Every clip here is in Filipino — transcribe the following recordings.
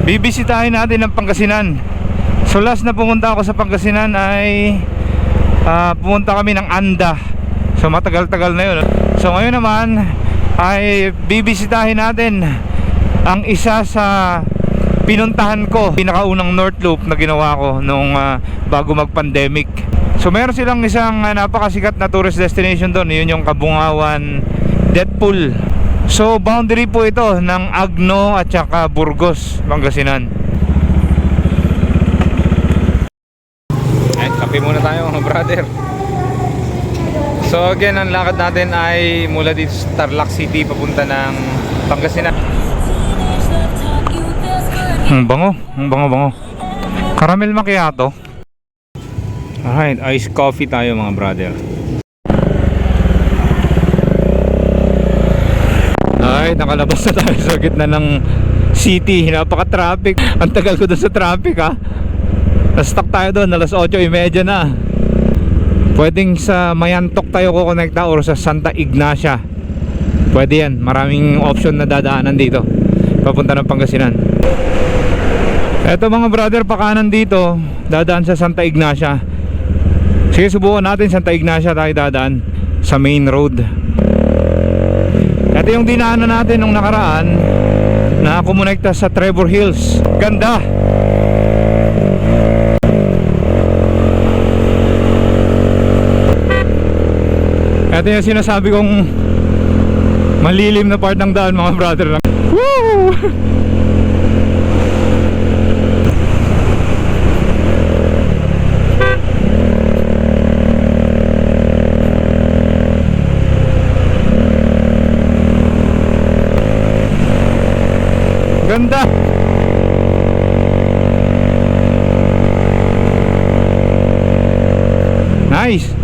bibisitahin natin ang Pangasinan. So last na pumunta ako sa Pangasinan ay pumunta kami ng Anda. So matagal-tagal na yun. So ngayon naman ay bibisitahin natin ang isa sa pinuntahan ko, pinakaunang North Loop na ginawa ko nung bago mag-pandemic. So meron silang isang napakasikat na tourist destination doon. Yun yung Kabungawan Deadpool. So boundary po ito ng Agno at saka Burgos, Pangasinan. Kape muna tayo mga brother. So again, ang lakad natin ay mula dito sa Tarlac City papunta ng Pangasinan. Ang bango. Caramel macchiato. Alright, iced coffee tayo mga brother. Alright, nakalabas na tayo sa gitna ng city. Napaka-traffic. Ang tagal ko doon sa traffic ha. Na-stuck tayo doon, alas 8:30 na. Pwedeng sa Mayantok tayo kukonekta or sa Santa Ignacia. Pwede yan, maraming option na dadaanan dito papunta ng Pangasinan. Eto mga brother, pakanan dito, dadaan sa Santa Ignacia. Sige, subukan natin Santa Ignacia tayo dadaan sa main road. Ito yung dinaanan natin nung nakaraan na kumonekta sa Trevor Hills. Ganda! Ito yung sinasabi kong malilim na part ng daan mga brother. Woo! Ganda! Nice!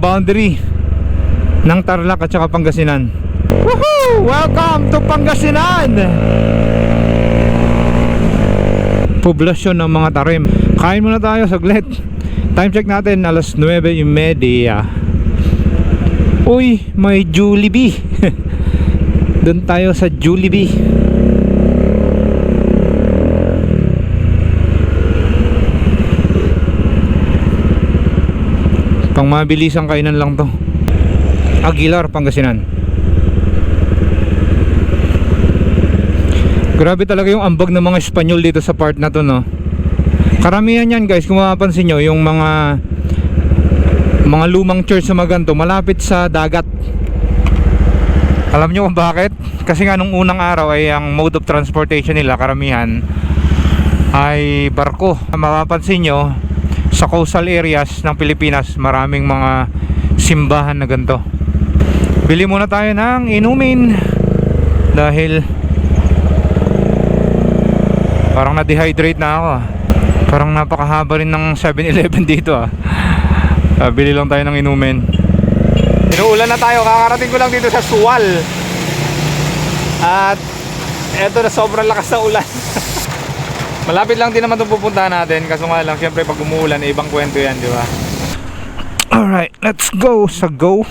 Boundary ng Tarlac at saka Pangasinan. Woohoo! Welcome to Pangasinan! Poblasyon ng mga tarim. Kain muna tayo saglit. Time check natin alas 9:30. Uy, may Jollibee. Doon tayo sa Jollibee. Pang mabilisang kainan lang to. Aguilar, Pangasinan. Grabe talaga yung ambag ng mga Espanyol dito sa part na to, no? Karamihan yan guys, kung mapapansin nyo, yung mga lumang church sa Maganto malapit sa dagat. Alam nyo kung bakit? Kasi nga nung unang araw ay ang mode of transportation nila, karamihan ay barko. Mapapansin nyo, sa coastal areas ng Pilipinas maraming mga simbahan na ganito. Bili muna tayo ng inumin dahil parang na-dehydrate na ako. Parang napakahaba rin ng 7-Eleven dito Bili lang tayo ng inumin. Inuulan na tayo, kakarating ko lang dito sa Sual. At eto na, sobrang lakas na ulan. Malapit lang din naman itong pupuntahan natin. Kaso nga lang, syempre pag umuulan, ibang kwento yan, di ba? Alright, let's go sa go.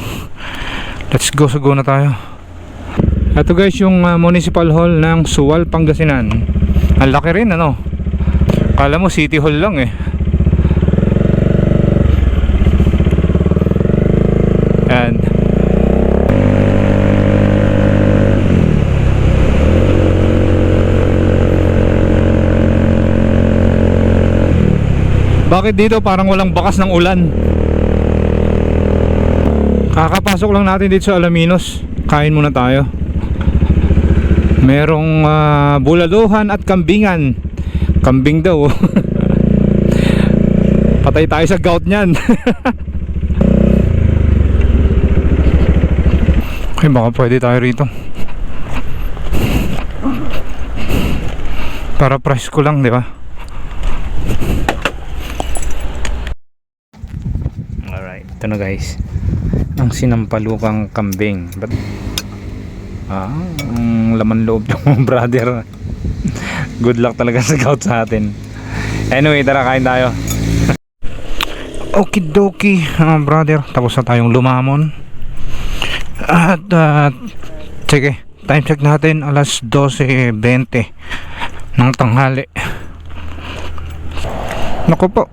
Let's go sa go na tayo. Ito guys, yung Municipal Hall ng Sual, Pangasinan. Ang laki rin, ano? Kala mo City Hall lang eh. Yan. Bakit dito parang walang bakas ng ulan? Kakapasok lang natin dito sa Alaminos. Kain muna tayo. Merong buladuhan at kambingan. Kambing daw. Patay tayo sa gout niyan. Okay, baka pwede tayo rito. Para price ko lang, di ba? Alright, ito na guys. Ang sinampalukang kambing. Ang laman loob yung brother. Good luck talaga sa gout sa atin. Anyway, tara kain tayo. Okidoki, brother, tapos na tayong lumamon. At sige, time check natin alas 12:20 ng tanghali. Naku po,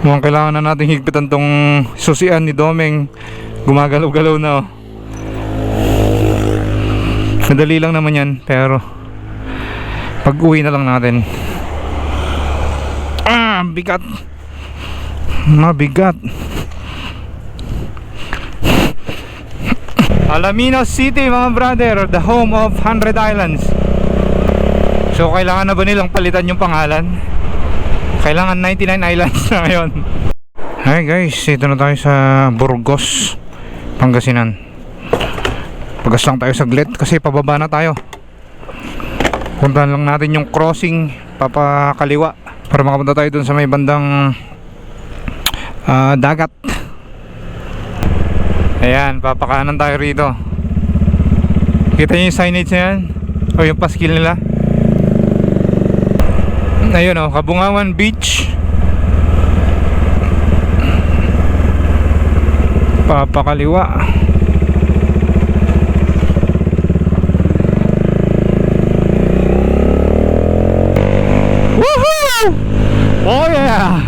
mukhang kailangan na natin higpitan tong susian ni Domeng. Gumagalaw-galaw na, oh. Madali lang naman yan, pero pag uwi na lang natin. Bigat, mabigat. Alaminos City, mga brother, the home of 100 Islands. So kailangan na ba nilang palitan yung pangalan? Kailangan 99 Islands na ngayon. Hi guys, ito na tayo sa Burgos, Pangasinan. Pagas lang tayo saglit kasi pababa na tayo. Puntahan lang natin yung crossing papakaliwa para makapunta tayo dun sa may bandang dagat. Ayan, papakanan tayo rito. Kita niyo yung signage na yan? O yung paskil nila? Ayun, oh, Kabungawan Beach. Papakaliwa. Woohoo! Oh yeah!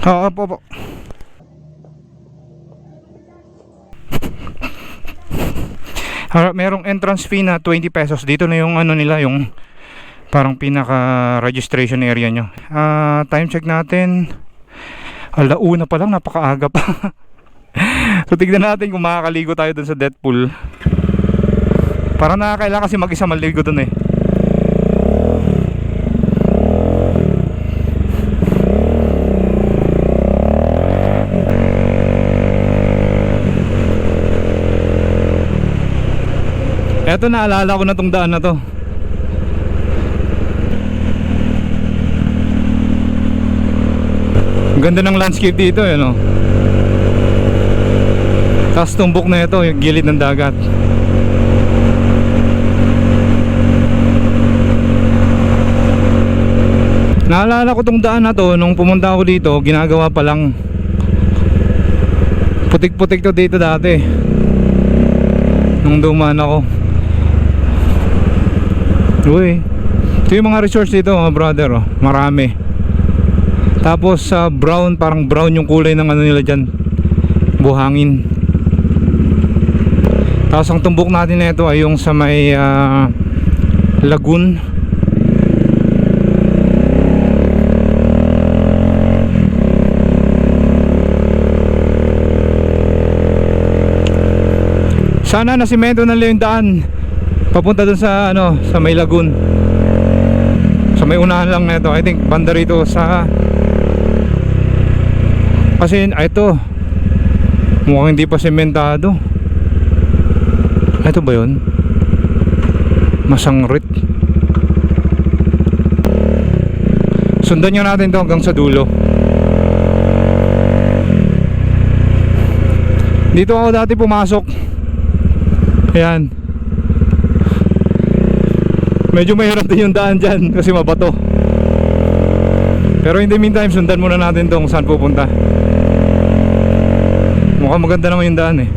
Oo po. Merong entrance fee na 20 pesos. Dito na yung ano nila, yung parang pinaka registration area nyo. Time check natin, alauna pa lang, napakaaga pa. So tignan natin kung makakaligo tayo dun sa death pool. Parang nakakailangan kasi mag-isa maligo dun eh. Eto, naalala ko na tong daan na to. Ang ganda ng landscape dito, no? Tapos tumbok na ito, yung gilid ng dagat. Naalala ko tong daan na to nung pumunta ako dito, ginagawa pa lang. Putik-putik to dito dati nung dumaan ako. Uy, ito yung mga resorts dito, mga brother, oh. Marami. Tapos brown, parang brown yung kulay ng ano nila dyan, buhangin. Tapos ang tumbok natin na ito ay yung sa may lagoon. Sana nasimento na lang yung daan papunta dun sa ano, sa may lagoon. Sa may unahan lang na ito. I think banda rito sa, kasi ito mukhang hindi pa sementado. Ito ba yun? Masangrit. Sundan nyo natin to hanggang sa dulo. Dito ako dati pumasok. Ayan. Medyo mahirap din yung daan dyan kasi mabato. Pero in the meantime, sundan muna natin kung saan pupunta. Mukhang maganda naman yung daan eh.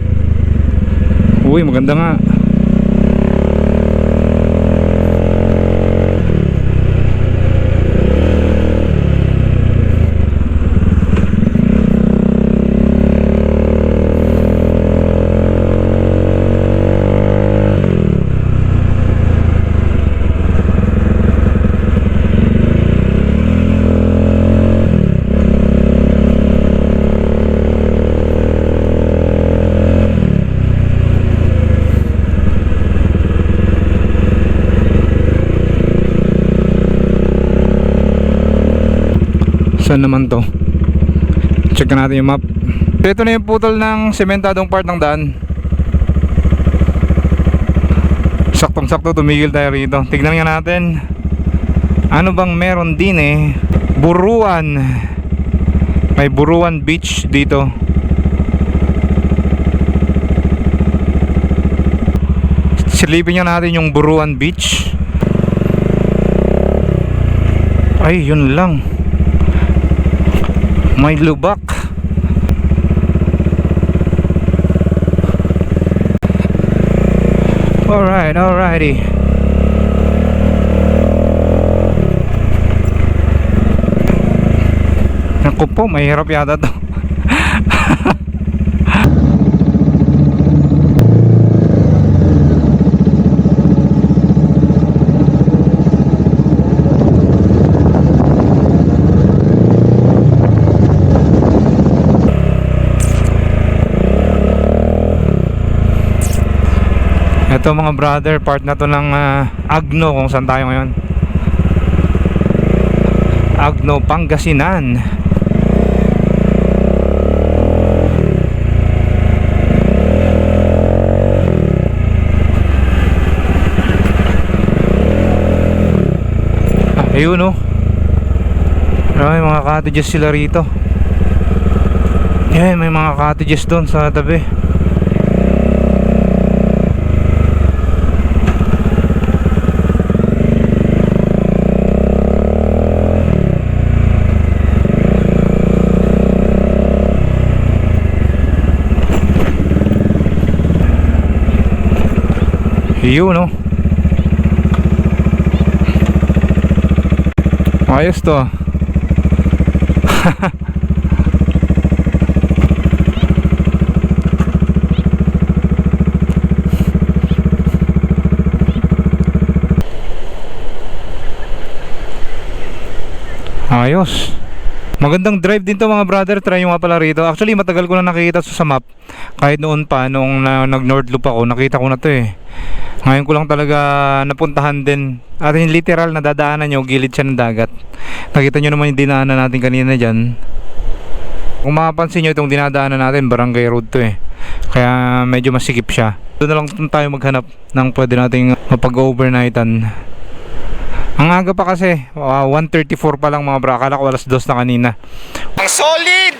Uy, maganda nga. Saan naman to? Check natin yung map. Ito na yung putol ng sementadong part ng daan. Saktong sakto tumigil tayo rito. Tignan nga natin. Ano bang meron din eh? Buruan. May Buruan Beach dito. Silipin nga natin yung Buruan Beach. Ay, yun lang. May lubak. Alrighty. Naku po, mahirap yata to. Ito mga brother, part na to ng Agno, kung saan tayo ngayon. Agno, Pangasinan. Ayun oh. May mga cottages sila rito. Yan, may mga cottages doon sa tabi. Yun no. Ayos to. Ayos. Magandang drive din to mga brother. Try nyo nga pala rito. Actually matagal ko na nakikita sa map. Kahit noon pa, nung nag North Loop ako, nakita ko na to eh. Ngayon ko lang talaga napuntahan din. At yung literal na dadaanan nyo, gilid siya ng dagat. Nakita nyo naman yung dinaanan natin kanina dyan. Kung makapansin nyo, itong dinadaanan natin, barangay road to eh. Kaya medyo masikip siya. Doon na lang tayo maghanap ng pwede nating mapag-overnightan. Ang aga pa kasi, 1:34 pa lang mga bra. Akala ko alas 2 na kanina. Ang solid!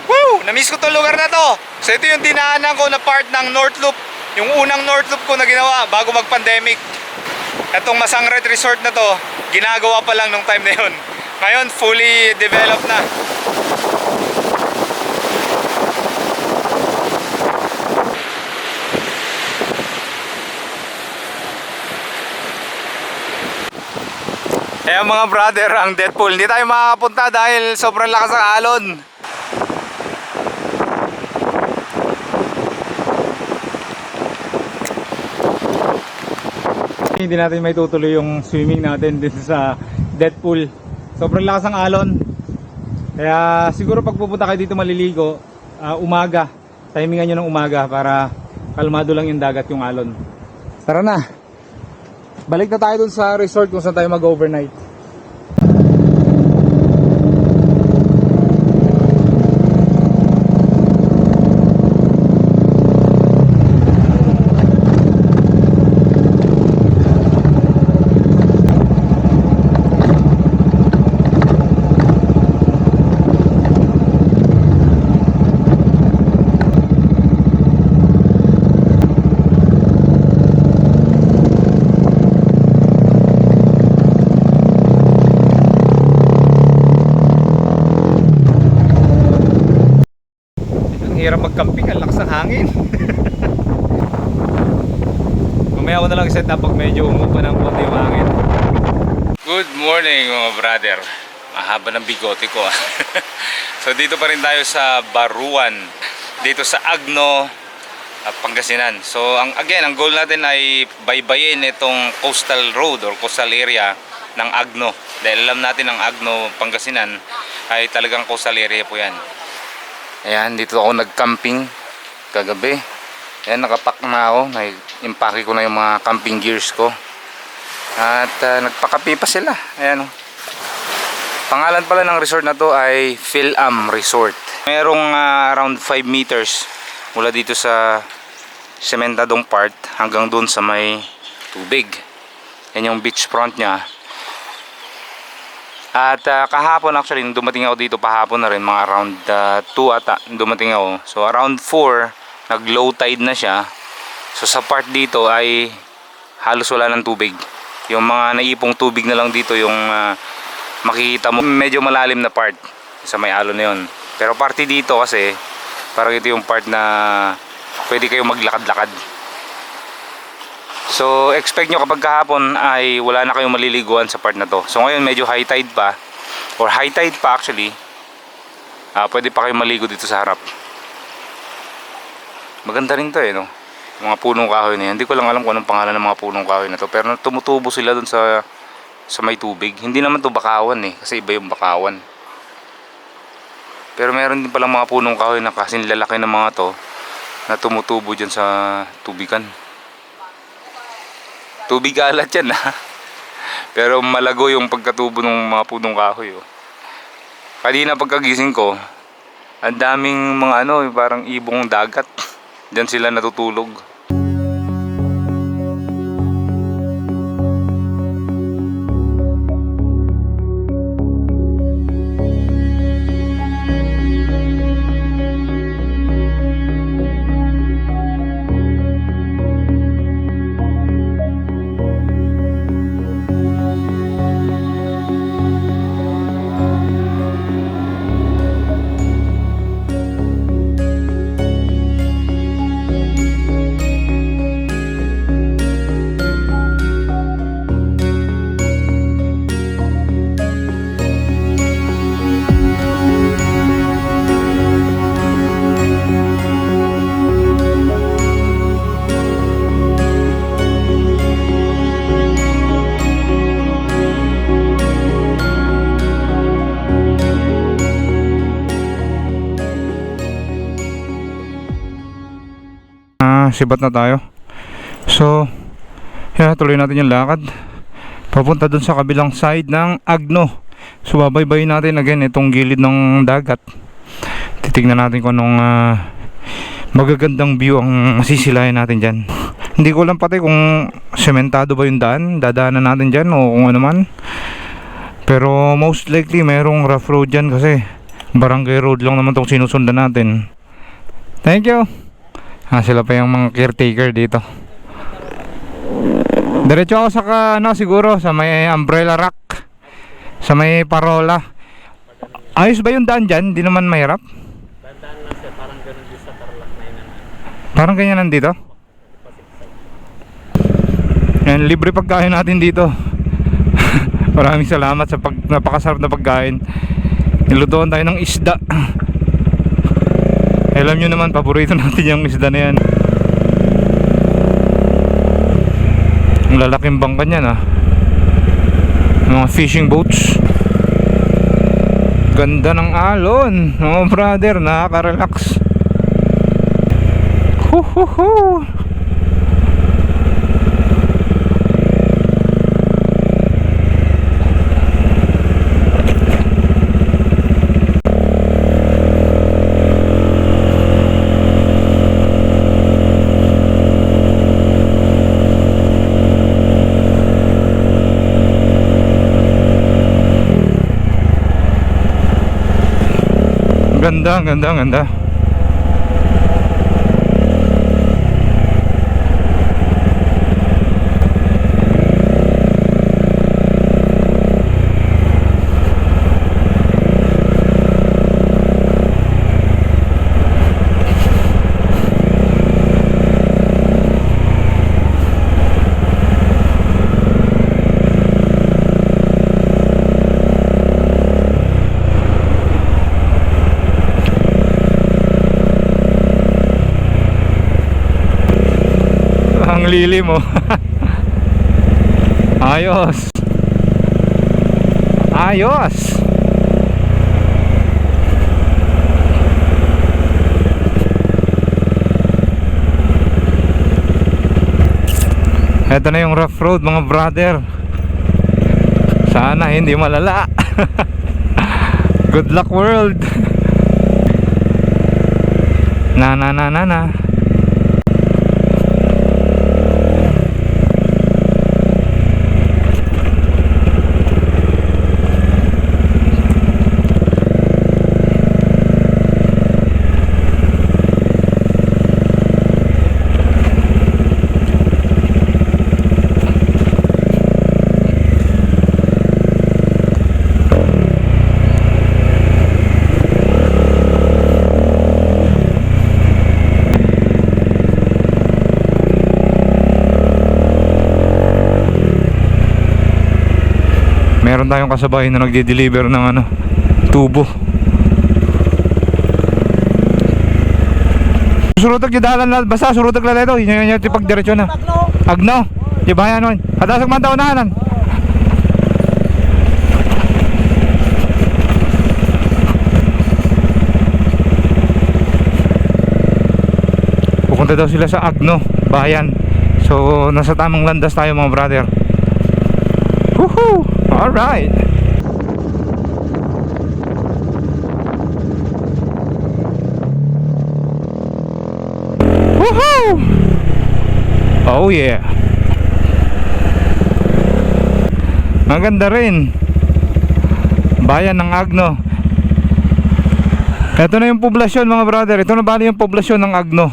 Woo! Namiss ko itong lugar na to. So ito yung dinaanan ko na part ng North Loop. Yung unang North Loop ko na ginawa bago mag-pandemic. Itong Masangret Resort na to, ginagawa pa lang nung time na yun. Ngayon, fully developed na. Ayan mga brother, ang Deadpool. Hindi tayo makakapunta dahil sobrang lakas ng alon. Hindi natin may tutuloy yung swimming natin dito sa Deadpool. Sobrang lakas ng alon. Kaya siguro pag pupunta kayo dito maliligo, umaga. Timingan nyo ng umaga para kalmado lang yung dagat, yung alon. Tara na. Balik na tayo dun sa resort kung saan tayo mag-overnight. Hirap mag-camping, ang lakas ng hangin. Mamaya ko na lang set up pag medyo umupa ng konti yung hangin. Good morning mga brother. Mahaba ng bigote ko. So dito pa rin tayo sa Baruan, dito sa Agno, Pangasinan. So ang goal natin ay baybayin itong coastal road or coastal area ng Agno. Dahil alam natin ang Agno, Pangasinan ay talagang coastal area po yan. Ayan, dito ako nag-camping kagabi. Ayan, nakapack na ako. Impake ko na yung mga camping gears ko. At nagpakape pa sila. Ayan o. Pangalan pala ng resort na to ay Phil-Am Resort. Merong around 5 meters mula dito sa sementadong part hanggang dun sa may tubig. Yan yung beach front niya. At kahapon actually, nung dumating ako dito pahapon na rin, mga around 2 ata dumating ako. So around 4, nag low tide na siya. So sa part dito ay halos wala ng tubig. Yung mga naipong tubig na lang dito yung makikita mo, medyo malalim na part sa may alon na yun. Pero parte dito kasi parang ito yung part na pwede kayong maglakad-lakad. So expect nyo kapag kahapon ay wala na kayong maliliguan sa part na to. So ngayon medyo high tide pa, or high tide pa actually, pwede pa kayong maligo dito sa harap. Maganda rin to no, mga punong kahoy na yan. Hindi ko lang alam kung anong pangalan ng mga punong kahoy na to, pero tumutubo sila dun sa may tubig. Hindi naman to bakawan kasi iba yung bakawan. Pero meron din palang mga punong kahoy na kasing lalaki ng mga to na tumutubo dyan sa tubigan. Tubig alat yan pero malago yung pagkatubo ng mga punong kahoy Kanina pagkagising ko, ang daming mga parang ibong dagat. Diyan sila natutulog. Sibat na tayo. So tuloy natin yung lakad papunta dun sa kabilang side ng Agno. So babaybayin natin again itong gilid ng dagat. Titignan natin kung anong magagandang view ang masisilayan natin dyan. Hindi ko lang pati kung sementado ba yung daan, dadaanan natin dyan o kung ano man. Pero most likely merong rough road dyan kasi barangay road lang naman itong sinusundan natin. Thank you. Sila pa yung mga caretaker dito. Diretso ako sa siguro sa may Umbrella Rock, sa may Parola. Ayos ba yung daan dyan? Hindi naman mahirap? Daan lang siya, parang ganun din sa Tarlac na yun. Parang ganyan nandito? Yan, libre pagkain natin dito. Maraming salamat sa napakasarap na pagkain. Nilutuan tayo ng isda. Alam nyo naman, paborito natin yung isda na yan. Ang lalaking bangka niyan mga fishing boats. Ganda ng alon. Brother, nakaka-relax. Huhuhu. Ganda, ganda, ganda. Ang lilim mo. Ayos. Ayos. Ito na yung rough road mga brother. Sana hindi malala. Good luck world. Na. Meron tayong kasabay na nagde-deliver ng ano, tubo. Surutag yung dalan na, basta surutag lang ito. Yun yung pagdiretso na. Agno. Di ba yan nun? Kadasag man daw nahanan. Pupunta daw sila sa Agno, bayan. So, nasa tamang landas tayo mga brother. Woohoo! Alright! Woohoo! Oh yeah! Maganda rin. Bayan ng Agno. Ito na yung poblasyon mga brother. Ito na bali yung poblasyon ng Agno.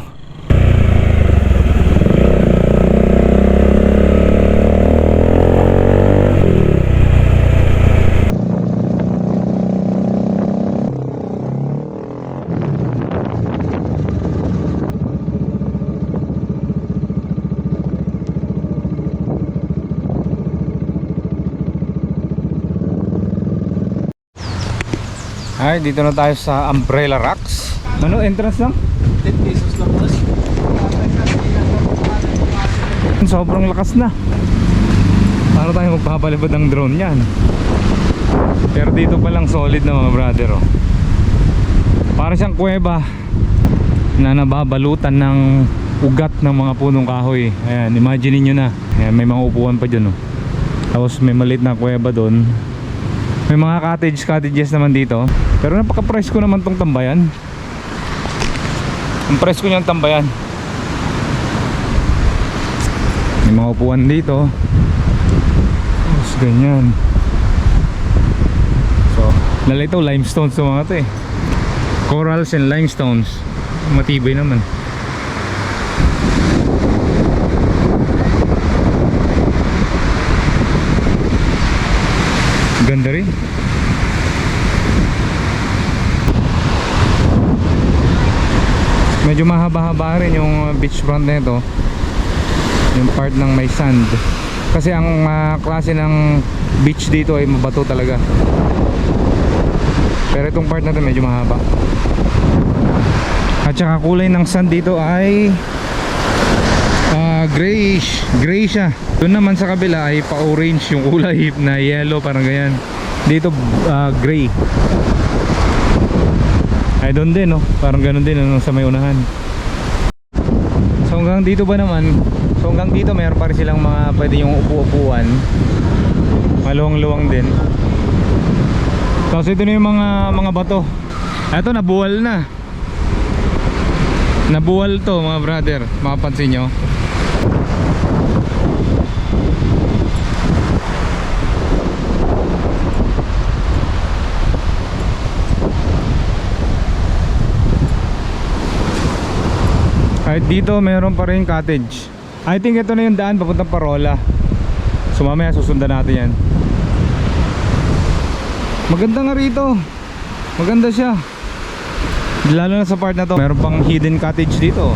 Ay, dito na tayo sa Umbrella Rocks. Ano, entrance lang? 10 pesos lang boss. Sobrang lakas na. Paano tayo magpapalipad ng drone yan? Pero dito pa lang solid na mga brother, oh. Para siyang kuweba na nababalutan ng ugat ng mga punong kahoy. Ayan, imagine niyo na. Ayan, may mga upuan pa dyan, oh. Tapos may maliit na kuweba doon. May mga cottages naman dito. Pero napaka-presko naman tong tambayan. Ang presko niyang tambayan. May mga upuan dito. Tapos ganyan. So, lala ito, limestones to mga to eh. Corals and limestones. Matibay naman. Ganda rin. Medyo mahaba-haba rin yung beachfront na ito. Yung part ng may sand. Kasi ang klase ng beach dito ay mabato talaga. Pero itong part na ito medyo mahaba. At saka kulay ng sand dito ay grayish. Gray siya. Doon naman sa kabila ay pa-orange yung kulay na yellow, parang ganyan. Dito gray. Ay doon din, no? Parang ganun din, no? Sa may unahan. So hanggang dito ba naman? So hanggang dito mayroon pa rin silang mga pwede yung upu-upuan. Maluwang-luwang din. Tapos ito na yung mga bato. Ito nabuwal na. Nabuwal to mga brother. Mapapansin nyo. Kahit dito meron pa rin cottage. I think ito na yung daan papuntang Parola. So mamaya susundan natin yan. Maganda nga rito. Maganda siya. Lalo na sa part na to. Meron pang hidden cottage dito.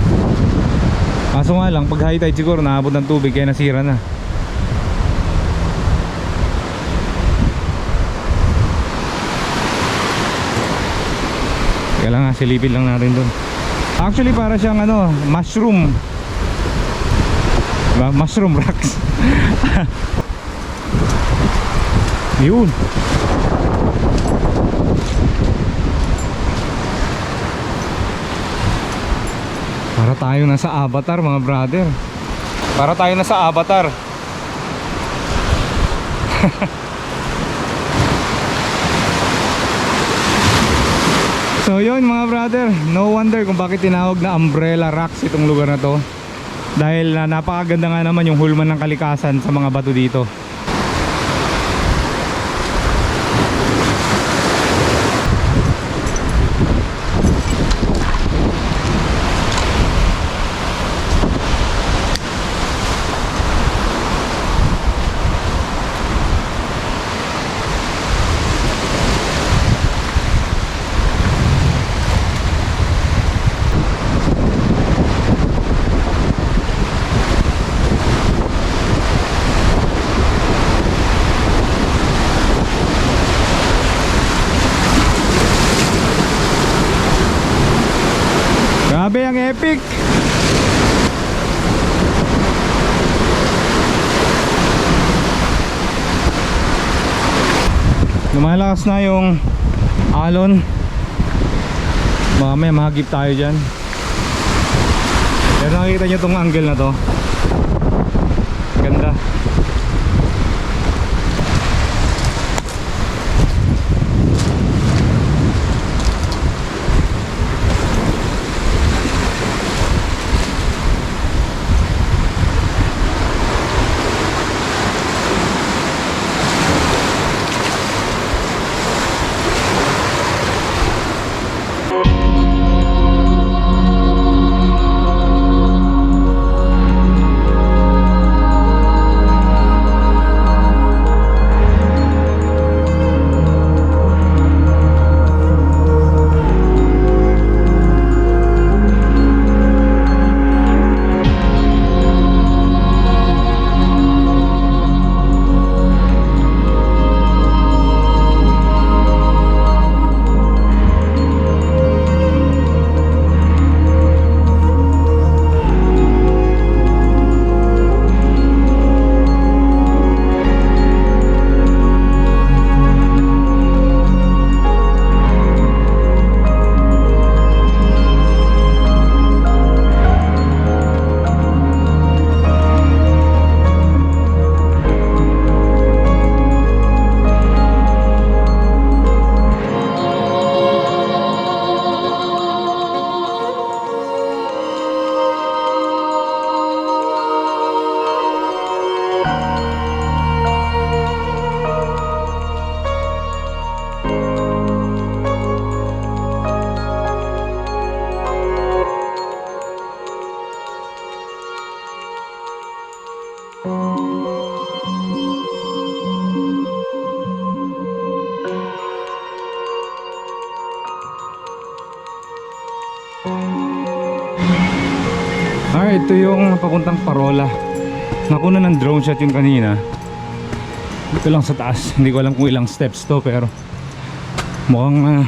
Kaso nga lang pag high tide siguro naabot ng tubig kaya nasira na. Kaya lang nga silipin lang natin dun. Actually para siyang ano, mushroom. Diba? Mushroom rocks. Yun. Para tayo nasa Avatar mga brother. Para tayo nasa Avatar. So yun mga brother, no wonder kung bakit tinawag na Umbrella Rocks itong lugar na to. Dahil napakaganda nga naman yung hulman ng kalikasan sa mga bato dito. Grabe ang epic. Lumalakas na yung alon. Mamaya mahagip tayo dyan. Pero nakikita nyo tong angle na to. Ganda. Ito yung papuntang Parola. Nakuna ng drone shot yung kanina. Dito lang sa taas. Hindi ko alam kung ilang steps to, pero mukhang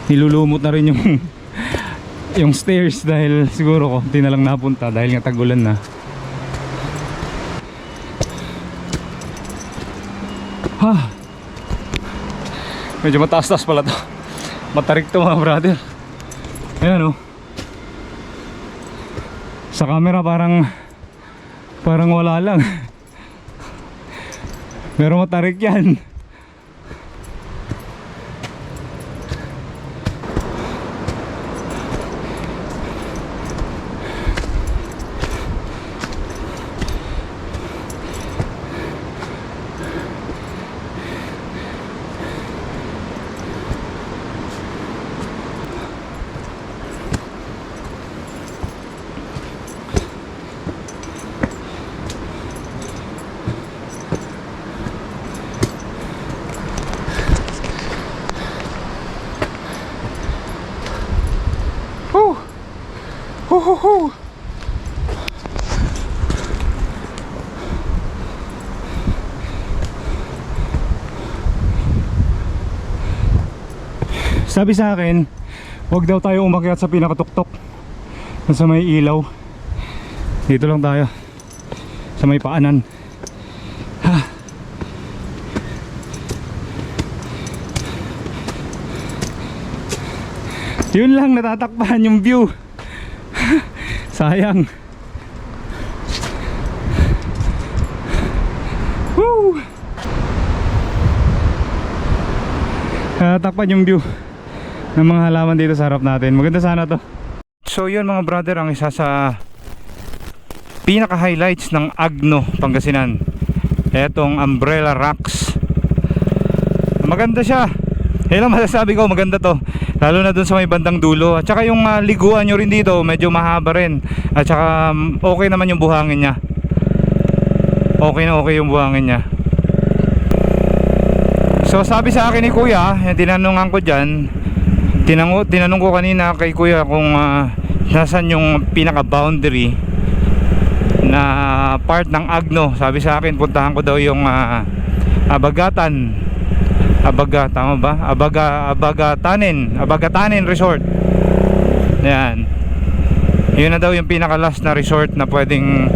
nilulumot na rin yung yung stairs dahil siguro konti na lang napunta dahil nga tag-ulan na. Medyo mataas-taas pala to. Matarik to mga brother. Ayan oh. Sa camera parang wala lang. Pero matarik yan. Sabi sa akin, huwag daw tayo umakyat sa pinakatuktok sa may ilaw. Dito lang tayo sa may paanan. Yun lang, natatakpan yung view. Sayang. Woo! Natatakpan yung view. ng mga halaman dito sa harap natin. Maganda sana to. So yun mga brother, ang isa sa pinaka highlights ng Agno, Pangasinan, etong Umbrella Rocks. Maganda siya. Yan ang masasabi ko, maganda to, lalo na dun sa may bandang dulo. At saka yung liguan nyo rin dito, medyo mahaba rin. At saka okay naman yung buhangin niya. Okay na okay yung buhangin niya. So sabi sa akin ni kuya, tinanungan ko dyan, tinanong ko kanina kay kuya kung nasan yung pinaka boundary na part ng Agno. Sabi sa akin, puntahan ko daw yung Abagatan, tama ba? Abagatanin Resort. Yan. Yun na daw yung pinaka last na resort na pwedeng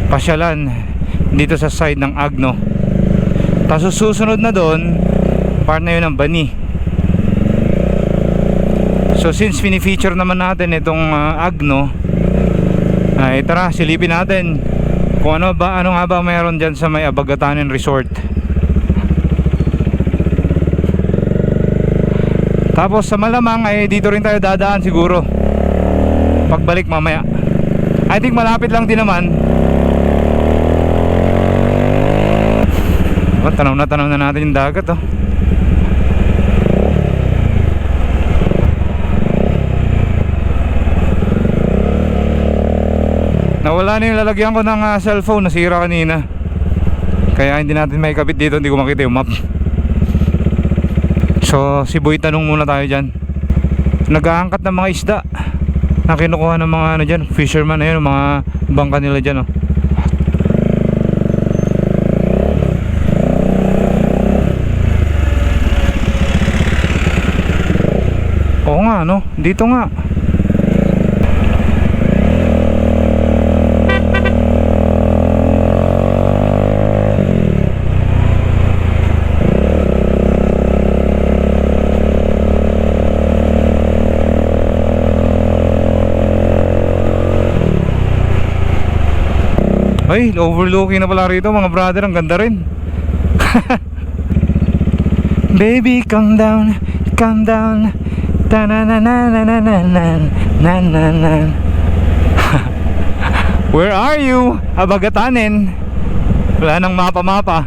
pasyalan dito sa side ng Agno. Tapos susunod na doon, part na yun ng Bani. So since fini-feature naman natin itong Agno, ay tara, silipin natin kung ano nga ba mayroon dyan sa may Abagatanin Resort. Tapos sa malamang ay dito rin tayo dadaan siguro pagbalik mamaya. I think malapit lang din naman. Tanaw na natin yung dagat, oh. Nawala na yung lalagyan ko ng cellphone, nasira kanina. Kaya hindi natin may kapit dito, hindi ko makita yung map. So si Boy, tanong muna tayo dyan. Nag-aangkat ng mga isda na kinukuha ng mga dyan, fisherman, ayun, mga bangka nila dyan, oh. Oo nga, no? Dito nga. Ay, overlooking na pala rito mga brother. Ang ganda rin. Baby, come down, come down. Ta-na-na-na-na-na-na-na-na-na. Where are you? Abagatanin. Wala nang mapa-mapa.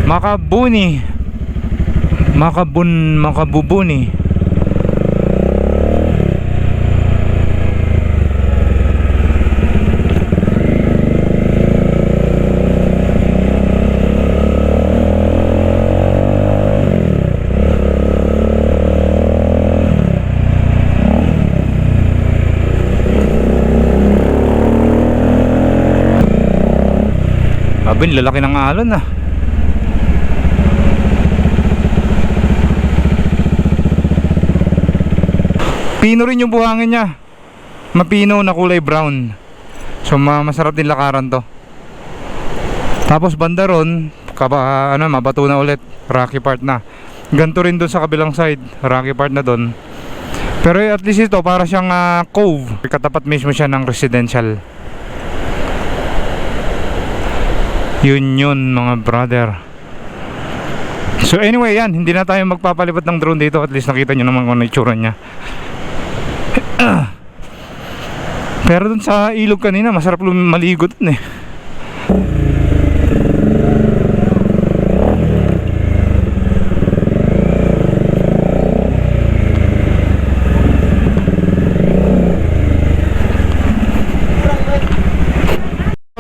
Makabubuni. Abin, lalaki ng alon, ah. Pino rin yung buhangin niya. Mapino na kulay brown. So masarap din lakaran to. Tapos banda ron, mabato na ulit. Rocky part na. Ganto rin dun sa kabilang side, rocky part na dun. Pero at least ito para siyang cove. Katapat mismo siya ng residential. Yun mga brother. So anyway, yan, hindi na tayo magpapalipat ng drone dito. At least nakita nyo naman kung ano itsura nya. Pero dun sa ilog kanina, masarap maligo dun, eh.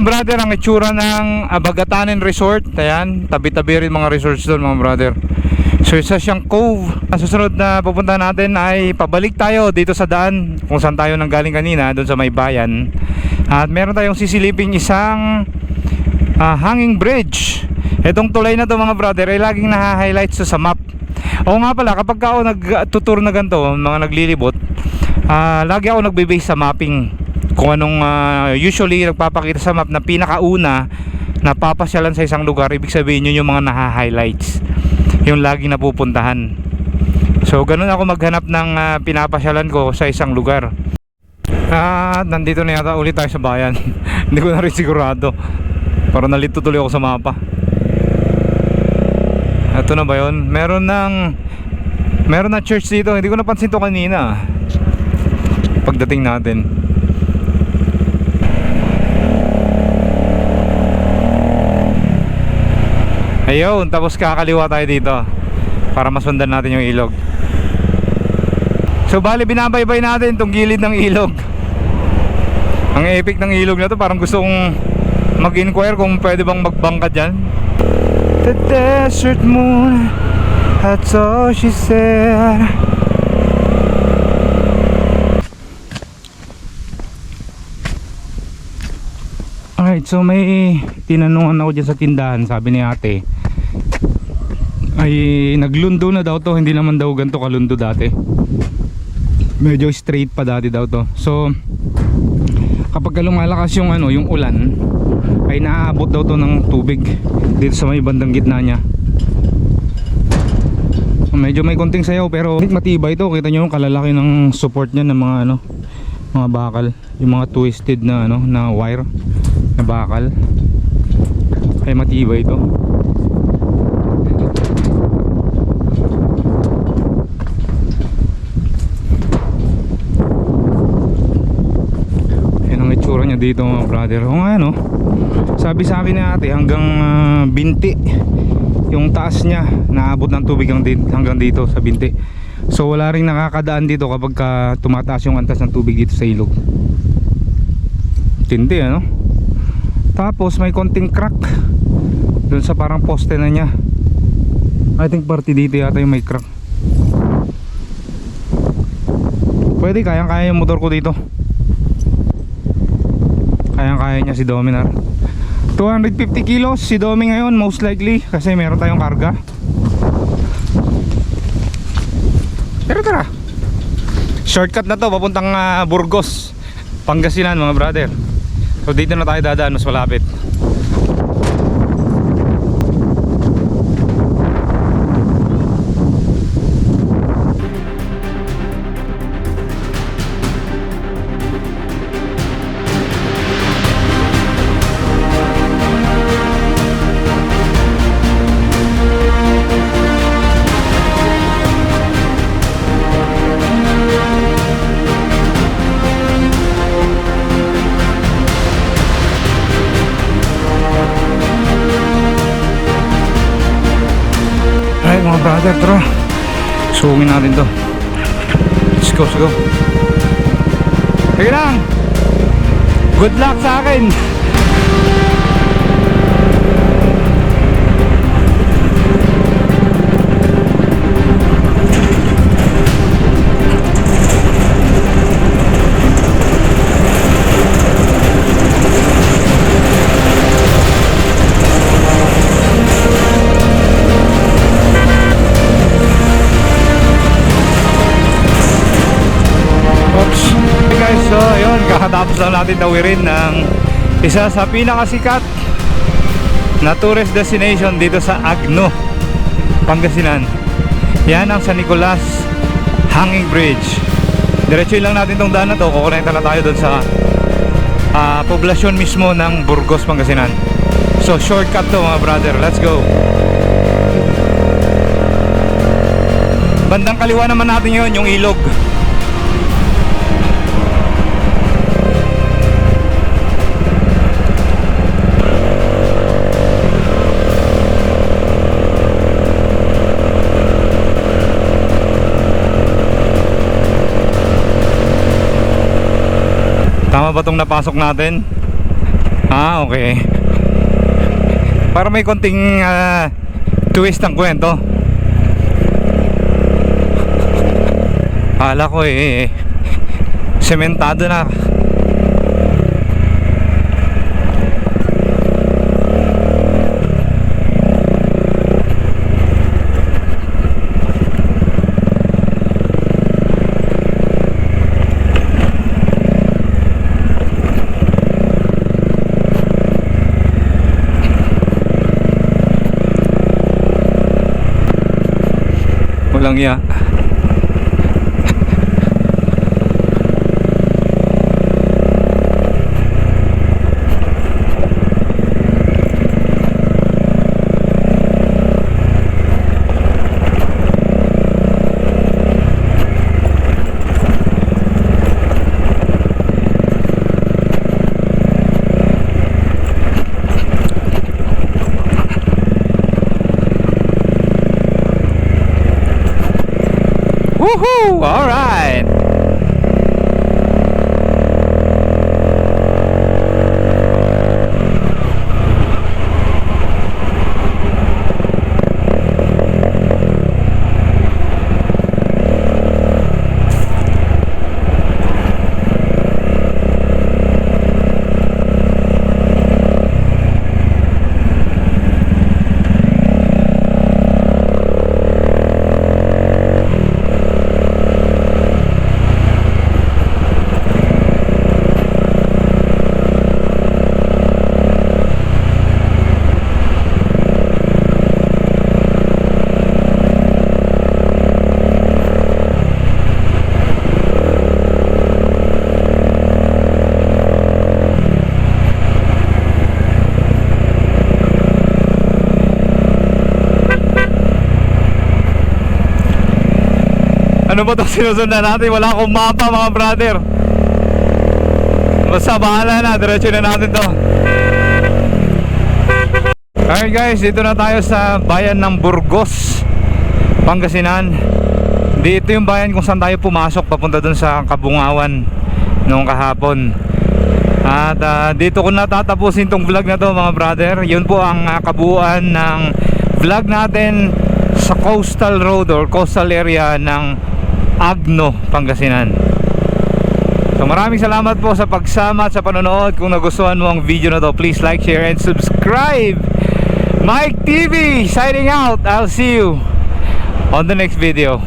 Brother, ang itsura ng Abagatanin Resort. Ayan, tabi-tabi rin mga resorts doon mga brother. So isa siyang cove. Ang susunod na pupunta natin ay pabalik tayo dito sa daan kung saan tayo nanggaling kanina, doon sa may bayan. At meron tayong sisiliping isang hanging bridge. Itong tulay na to mga brother ay laging naha-highlights sa map. Oo nga pala, kapag ako nagtutur na ganito, mga naglilibot, lagi ako nagbe-base sa mapping. Kung anong usually nagpapakita sa map na pinakauna na papasyalan sa isang lugar, ibig sabihin yun yung mga naha-highlights, yung laging napupuntahan. So ganun ako maghanap ng pinapasyalan ko sa isang lugar. Nandito na yata ulit tayo sa bayan. Hindi ko na rin sigurado. Parang nalito tuloy ako sa mapa. Ito na ba yun? Meron na church dito. Hindi ko napansin to kanina pagdating natin. Ayun, tapos kakaliwa tayo dito para masundan natin yung ilog. So bali binabaybay natin itong gilid ng ilog. Ang epic ng ilog na to, parang gusto kong mag-inquire kung pwede bang magbangka dyan. The desert moon, that's all she said. Alright, so may tinanungan ako dyan sa tindahan. Sabi ni ate ay naglundo na daw to. Hindi naman daw ganito kalundo dati. Medyo straight pa dati daw to. So kapag lumalakas yung yung ulan, ay naaabot daw to ng tubig dito sa may bandang gitna niya. Medyo may konting sayaw pero matibay ito. Kita nyo yung kalalaki ng support niya ng mga mga bakal, yung mga twisted na na wire na bakal. Ay matibay ito. Yan ang itsura niya dito mga brother. O nga sabi sa akin ni ate hanggang binti yung taas niya, naabot ng tubig hanggang dito sa binti. So wala ring nakakadaan dito kapag tumataas yung antas ng tubig dito sa ilog. Tindi Tapos may konting crack dun sa parang poste na niya. I think party dito yata yung may crack. Pwede, kayang-kaya yung motor ko dito. Kayang-kaya niya si Dominar. 250 kilos si Domi ngayon most likely kasi meron tayong karga. Pero tara, shortcut na to papuntang Burgos, Pangasinan mga brother. So dito na tayo dadaan, mas malapit. Mga brother, tara, sungin natin to. Let's go, let's go. Sige lang, good luck sa akin. So yun, kakatapos lang natin tawirin ng isa sa pinakasikat na tourist destination dito sa Agno, Pangasinan. Yan ang San Nicolas Hanging Bridge. Diretsuin lang natin tong daan na to, kukonekta na tayo doon sa poblasyon mismo ng Burgos, Pangasinan. So shortcut to mga brother, let's go. Bandang kaliwa naman natin yun, yung ilog. Tama ba itong napasok natin? Okay. Para may konting twist ang kwento. Akala ko sementado na. Walang ya. Woohoo! Alright! Ano ba itong sinusundan natin? Wala akong mapa mga brother. Basta bahala na, diretso na natin to. Alright guys, dito na tayo sa bayan ng Burgos, Pangasinan. Dito yung bayan kung saan tayo pumasok papunta dun sa Kabungawan noong kahapon. At dito ko natatapusin tong vlog na to mga brother. Yun po ang kabuuan ng vlog natin sa coastal road or coastal area ng Agno, Pangasinan. So maraming salamat po sa pagsama at sa panonood. Kung nagustuhan mo ang video na to, please like, share, and subscribe. Mike TV signing out. I'll see you on the next video.